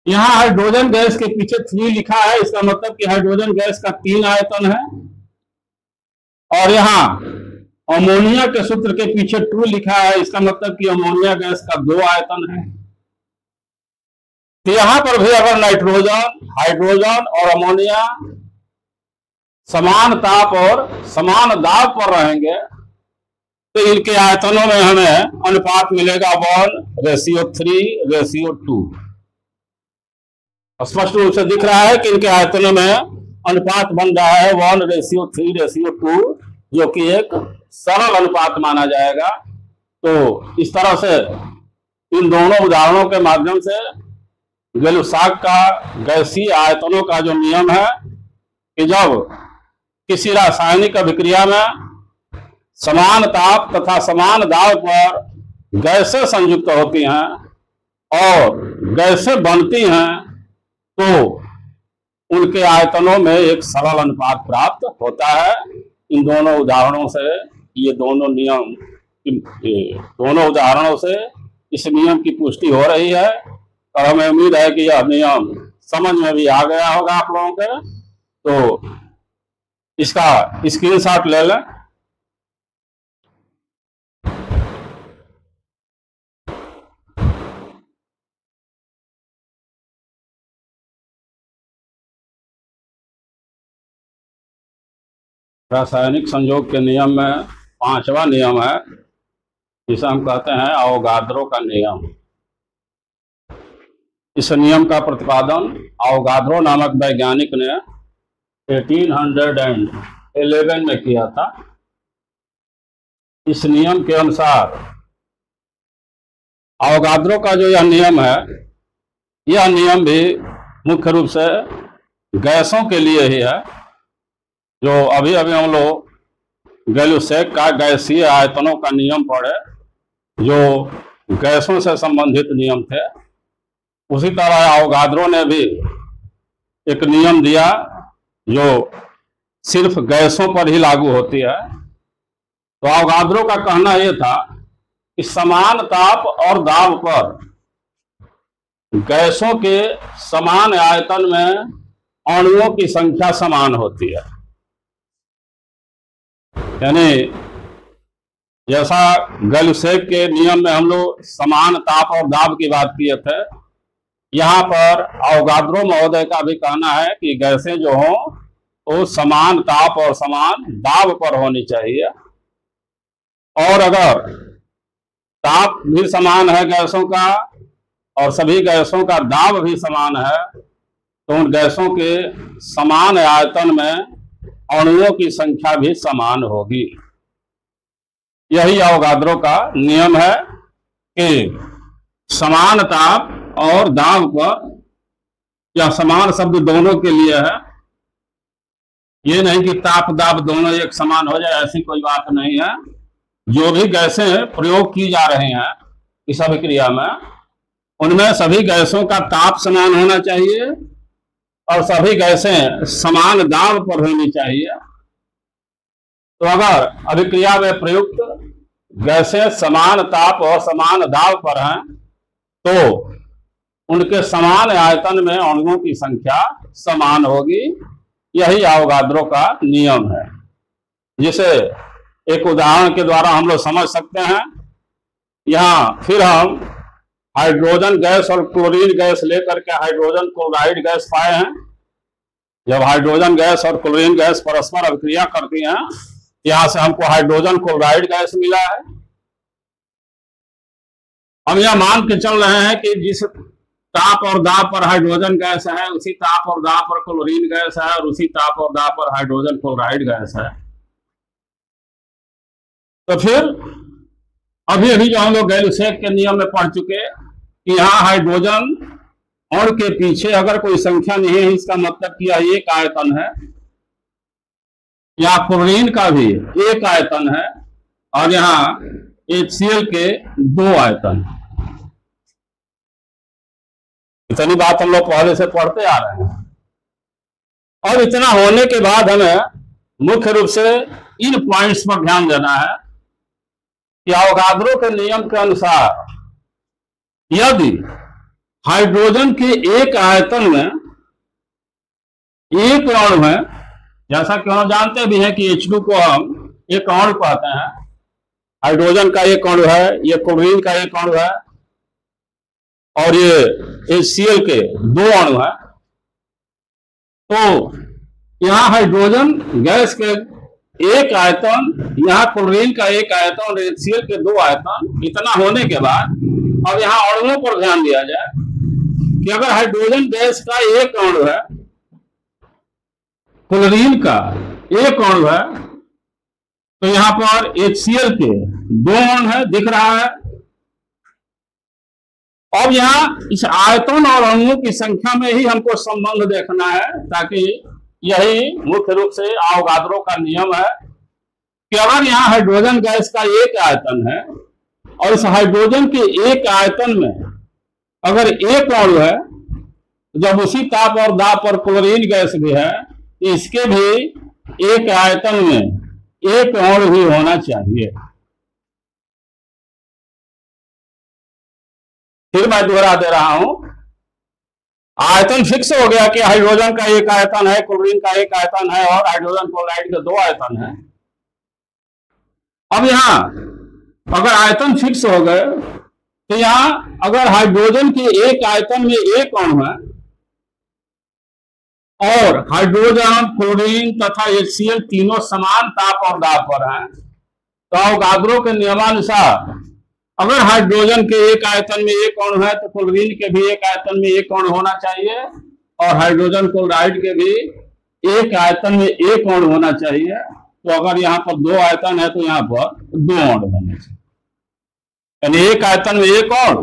यहाँ हाइड्रोजन गैस के पीछे 3 लिखा है, इसका मतलब कि हाइड्रोजन गैस का 3 आयतन है। और यहाँ अमोनिया के सूत्र के पीछे 2 लिखा है, इसका मतलब कि अमोनिया गैस का 2 आयतन है। तो यहां पर भी अगर नाइट्रोजन, हाइड्रोजन और अमोनिया समान ताप और समान दाब पर रहेंगे तो इनके आयतनों में हमें अनुपात मिलेगा 1:3:2। स्पष्ट रूप से दिख रहा है कि इनके आयतनों में अनुपात बन रहा है 1:3:2, जो कि एक सरल अनुपात माना जाएगा। तो इस तरह से इन दोनों उदाहरणों के माध्यम से गैलुसाक का गैसीय आयतनों का जो नियम है कि जब किसी रासायनिक अभिक्रिया में समान ताप तथा समान दाब पर गैसें संयुक्त होती हैं और गैसें बनती हैं तो उनके आयतनों में एक सरल अनुपात प्राप्त होता है। इन दोनों उदाहरणों से ये दोनों नियम, दोनों उदाहरणों से इस नियम की पुष्टि हो रही है और हमें उम्मीद है कि यह नियम समझ में भी आ गया होगा आप लोगों के। तो इसका स्क्रीनशॉट ले लें। रासायनिक संयोग के नियम में 5वां नियम है, जिसे हम कहते हैं अवोगाद्रो का नियम। इस नियम का प्रतिपादन अवोगाद्रो नामक वैज्ञानिक ने 1811 में किया था। इस नियम के अनुसार अवोगाद्रो का जो यह नियम है, यह नियम भी मुख्य रूप से गैसों के लिए ही है। जो अभी अभी हम लोग गैलुसेक का गैसीय आयतनों का नियम पढ़े, जो गैसों से संबंधित नियम थे, उसी तरह अवोगाद्रो ने भी एक नियम दिया जो सिर्फ गैसों पर ही लागू होती है। तो अवोगाद्रो का कहना यह था कि समान ताप और दाब पर गैसों के समान आयतन में अणुओं की संख्या समान होती है। यानी जैसा गैलुसेक के नियम में हम लोग समान ताप और दाब की बात किए थे, यहाँ पर अवोगाद्रो महोदय का भी कहना है कि गैसें जो हों वो समान ताप और समान दाब पर होनी चाहिए। और अगर ताप भी समान है गैसों का और सभी गैसों का दाब भी समान है, तो उन गैसों के समान आयतन में अणुओं की संख्या भी समान होगी। यही अवोगाद्रो का नियम है कि समान ताप और दाब पर, या समान शब्द दोनों के लिए है, ये नहीं कि ताप दाब दोनों एक समान हो जाए, ऐसी कोई बात नहीं है। जो भी गैसें प्रयोग की जा रही हैं इस अभिक्रिया में, उनमें सभी गैसों का ताप समान होना चाहिए और सभी गैसें समान दाब पर होनी चाहिए। तो अगर अभिक्रिया में प्रयुक्त गैसें समान ताप और समान दाब पर हैं, तो उनके समान आयतन में अणुओं की संख्या समान होगी। यही अवोगाद्रो का नियम है, जिसे एक उदाहरण के द्वारा हम लोग समझ सकते हैं। यहाँ फिर हम हाइड्रोजन गैस और क्लोरीन गैस लेकर के हाइड्रोजन क्लोराइड गैस पाए हैं। जब हाइड्रोजन गैस और क्लोरीन गैस परस्पर अभिक्रिया करती हैं, यहाँ से हमको हाइड्रोजन क्लोराइड गैस मिला है। हम यह मान के चल रहे हैं कि जिस ताप और दाब पर हाइड्रोजन गैस है, उसी ताप और दाब पर क्लोरीन गैस है, और उसी ताप और दाब पर हाइड्रोजन क्लोराइड गैस है। तो फिर अभी अभी जो हम लोग गैलुसेक के नियम में पढ़ चुके कि यहाँ हाइड्रोजन अणु के पीछे अगर कोई संख्या नहीं है, इसका मतलब कि यह एक आयतन है। यहाँ क्लोरीन का भी एक आयतन है और यहाँ HCl के दो आयतन है। इतनी बात हम लोग पहले से पढ़ते आ रहे हैं। और इतना होने के बाद हमें मुख्य रूप से इन पॉइंट्स पर ध्यान देना है कि अवोगाद्रो के नियम के अनुसार यदि हाइड्रोजन के एक आयतन में एक अणु है, जैसा कि हम जानते भी हैं कि H2 को हम एक अणु कहते हैं, हाइड्रोजन का एक अणु है, ये क्लोरीन का एक अणु है और ये HCl के दो अणु है। तो यहाँ हाइड्रोजन गैस के एक आयतन, यहाँ क्लोरीन का एक आयतन और HCl के दो आयतन, इतना होने के बाद अब यहाँ अणुओं पर ध्यान दिया जाए कि अगर हाइड्रोजन गैस का एक अणु है, क्लोरीन का एक अणु है, तो यहाँ पर HCl के दो अणु है, दिख रहा है। अब यहाँ इस आयतन और अणुओं की संख्या में ही हमको संबंध देखना है, ताकि यही मुख्य रूप से अवोगाद्रो का नियम है कि अगर यहाँ हाइड्रोजन गैस का एक आयतन है और इस हाइड्रोजन के एक आयतन में अगर एक अणु है, जब उसी ताप और दाब पर क्लोरीन गैस भी है, इसके भी एक आयतन में एक अणु ही होना चाहिए। फिर मैं दोहरा दे रहा हूं, आयतन फिक्स हो गया कि हाइड्रोजन का एक आयतन है, क्लोरीन का एक आयतन है और हाइड्रोजन क्लोराइड के दो आयतन है। अब यहां अगर आयतन फिक्स हो गए, तो यहां अगर हाइड्रोजन के एक आयतन में एक अणु है और हाइड्रोजन, क्लोरीन तथा HCl तीनों समान ताप और दाब पर हैं, तो अवोगाद्रो के नियमानुसार अगर हाइड्रोजन के एक आयतन में एक अणु है, तो क्लोरीन के भी एक आयतन में एक अणु होना चाहिए और हाइड्रोजन क्लोराइड के भी एक आयतन में एक अणु होना चाहिए। तो अगर यहाँ पर दो आयतन है, तो यहाँ पर दो अणु होने चाहिए। यानी एक आयतन में एक और,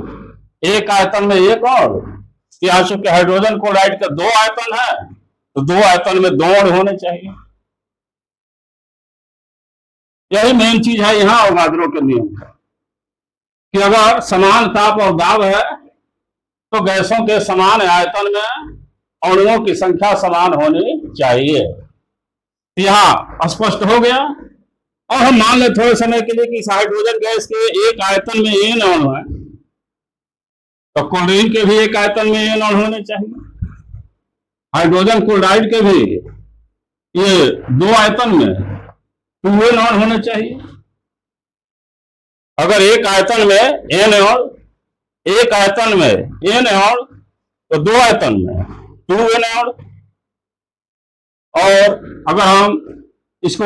एक आयतन में एक और। यहाँ चूंकि हाइड्रोजन क्लोराइड के दो आयतन है तो दो आयतन में दो अणु होने चाहिए। यही मेन चीज है यहाँ अवोगाद्रो के नियम का, कि अगर समान ताप और दाब है तो गैसों के समान आयतन में अणुओं की संख्या समान होनी चाहिए। यहाँ स्पष्ट हो गया। और हम मान ले थोड़े समय के लिए कि इस हाइड्रोजन गैस के एक आयतन में n अणु है, तो क्लोरीन के भी एक आयतन में n अणु होने चाहिए। हाइड्रोजन क्लोराइड के भी ये दो आयतन में 2n अणु होने चाहिए। अगर एक आयतन में n अणु, एक आयतन में n अणु, तो दो आयतन में 2n अणु। और अगर हम इसको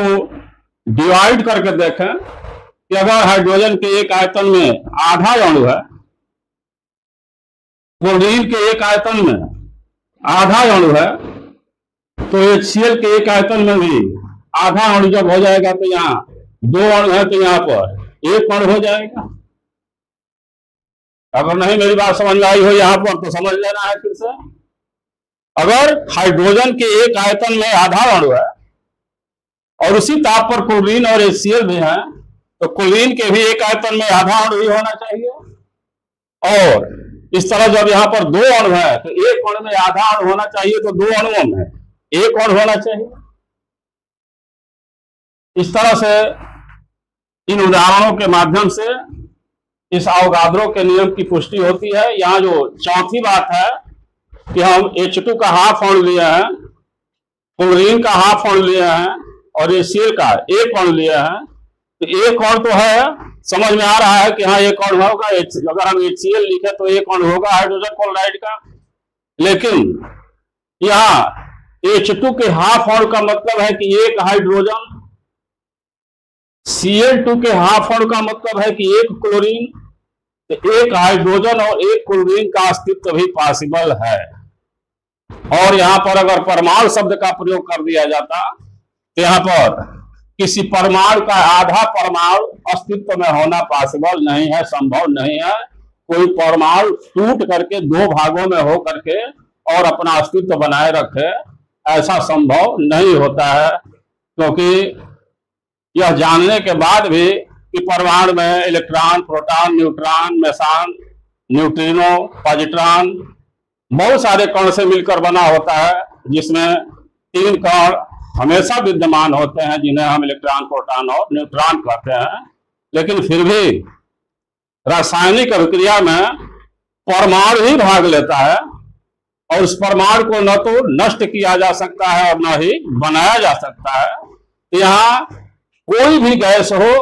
डिवाइड करके देखें कि अगर हाइड्रोजन के एक आयतन में आधा अणु है, क्लोरीन के एक आयतन में आधा अणु है, तो HCl के एक आयतन में भी आधा अणु जब हो जाएगा तो यहाँ दो अणु है तो यहाँ पर एक अणु हो जाएगा। अगर नहीं मेरी बात समझ में आई हो यहाँ पर तो समझ लेना है फिर से। अगर हाइड्रोजन के एक आयतन में आधा अणु है और उसी ताप पर क्लोरीन और HCl भी है, तो क्लोरीन के भी एक आयतन में आधा अणु ही होना चाहिए। और इस तरह जब यहाँ पर दो अणु है तो एक अणु में आधा अणु होना चाहिए, तो दो अणुओं में एक अणु होना चाहिए। इस तरह से इन उदाहरणों के माध्यम से इस अवोगाद्रो के नियम की पुष्टि होती है। यहाँ जो चौथी बात है कि हम H2 का हाफ अणु लिए हैं, क्लोरीन का हाफ अणु लिए हैं और HCl का एक अणु लिया है, तो एक अणु तो है, समझ में आ रहा है कि हाँ एक अणु होगा। अगर हम HCl लिखे तो एक अणु होगा हाइड्रोजन क्लोराइड का। लेकिन यहाँ H2 के हाफ अणु का मतलब है कि एक हाइड्रोजन, Cl2 के हाफ अणु का मतलब है कि एक क्लोरीन, तो एक हाइड्रोजन और एक क्लोरीन का अस्तित्व भी पॉसिबल है। और यहाँ पर अगर परमाणु शब्द का प्रयोग कर दिया जाता तो यहाँ पर किसी परमाणु का आधा परमाणु अस्तित्व में होना पॉसिबल नहीं है, संभव नहीं है। कोई परमाणु टूट करके दो भागों में हो करके और अपना अस्तित्व बनाए रखे, ऐसा संभव नहीं होता है। क्योंकि यह जानने के बाद भी कि परमाणु में electron, proton, neutron, Mason, neutrino, positron, बहुत सारे कण से मिलकर बना होता है, जिसमें तीन कण हमेशा विद्यमान होते हैं जिन्हें हम इलेक्ट्रॉन, प्रोटॉन और न्यूट्रॉन कहते हैं। लेकिन फिर भी रासायनिक अभिक्रिया में परमाणु ही भाग लेता है और उस परमाणु को न तो नष्ट किया जा सकता है और न ही बनाया जा सकता है। यहाँ कोई भी गैस हो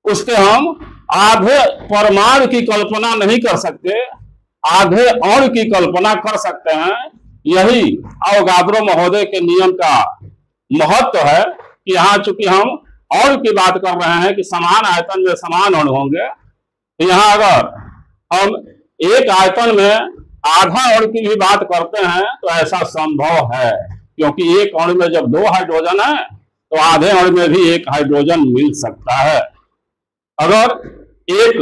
उसके हम आधे परमाणु की कल्पना नहीं कर सकते, आधे अणु की कल्पना कर सकते हैं। यही अवोगाद्रो महोदय के नियम का महत्व है कि यहाँ चूंकि हम अणु की बात कर रहे हैं कि समान आयतन में समान अणु होंगे, तो यहाँ अगर हम एक आयतन में आधा अणु की भी बात करते हैं तो ऐसा संभव है, क्योंकि एक अणु में जब दो हाइड्रोजन है तो आधे अणु में भी एक हाइड्रोजन मिल सकता है। अगर एक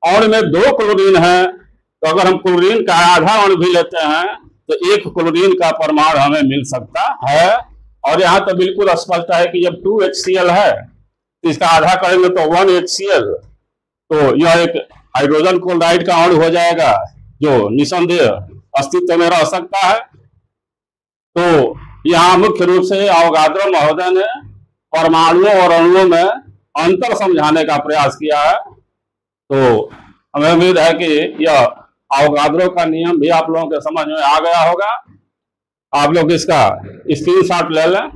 अणु में दो क्लोरीन है तो अगर हम क्लोरीन का आधा अणु भी लेते हैं तो एक क्लोरीन का परमाणु हमें मिल सकता है। और यहाँ तो बिल्कुल स्पष्ट है कि जब 2HCl है तो इसका आधा करेंगे तो 1HCl, तो यह एक हाइड्रोजन क्लोराइड का अणु हो जाएगा जो निसंदेह अस्तित्व में रह सकता है। तो यहाँ मुख्य रूप से अवोगाद्रो महोदय ने परमाणुओं और अणुओं में अंतर समझाने का प्रयास किया है। तो हमें उम्मीद है कि यह अवोगाद्रो का नियम भी आप लोगों के समझ में आ गया होगा। आप लोग इसका स्क्रीनशॉट ले लें।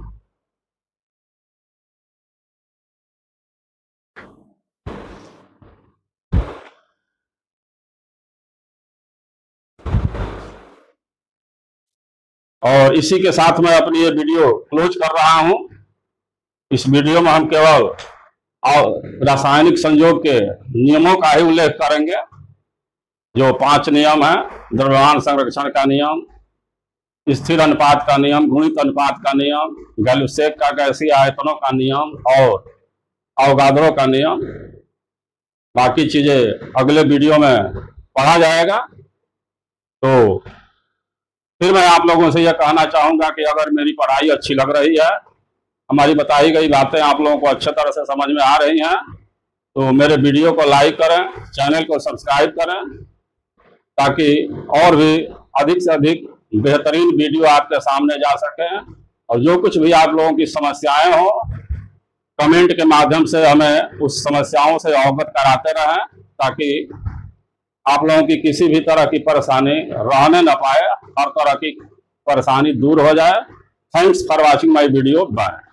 और इसी के साथ मैं अपनी ये वीडियो क्लोज कर रहा हूं। इस वीडियो में हम केवल रासायनिक संयोग के नियमों का ही उल्लेख करेंगे, जो 5 नियम है: द्रव्यमान संरक्षण का नियम, स्थिर अनुपात का नियम, गुणित अनुपात का नियम, गैल्यूसेक का गैसीय आयतनों का नियम और अवोगाद्रो का नियम। बाकी चीजें अगले वीडियो में पढ़ा जाएगा। तो फिर मैं आप लोगों से यह कहना चाहूंगा कि अगर मेरी पढ़ाई अच्छी लग रही है, हमारी बताई गई बातें आप लोगों को अच्छे तरह से समझ में आ रही हैं, तो मेरे वीडियो को लाइक करें, चैनल को सब्सक्राइब करें, ताकि और भी अधिक से अधिक बेहतरीन वीडियो आपके सामने जा सके। और जो कुछ भी आप लोगों की समस्याएं हो, कमेंट के माध्यम से हमें उस समस्याओं से अवगत कराते रहें, ताकि आप लोगों की किसी भी तरह की परेशानी रहने न पाए, हर तरह की परेशानी दूर हो जाए। Thanks for watching my video. Bye.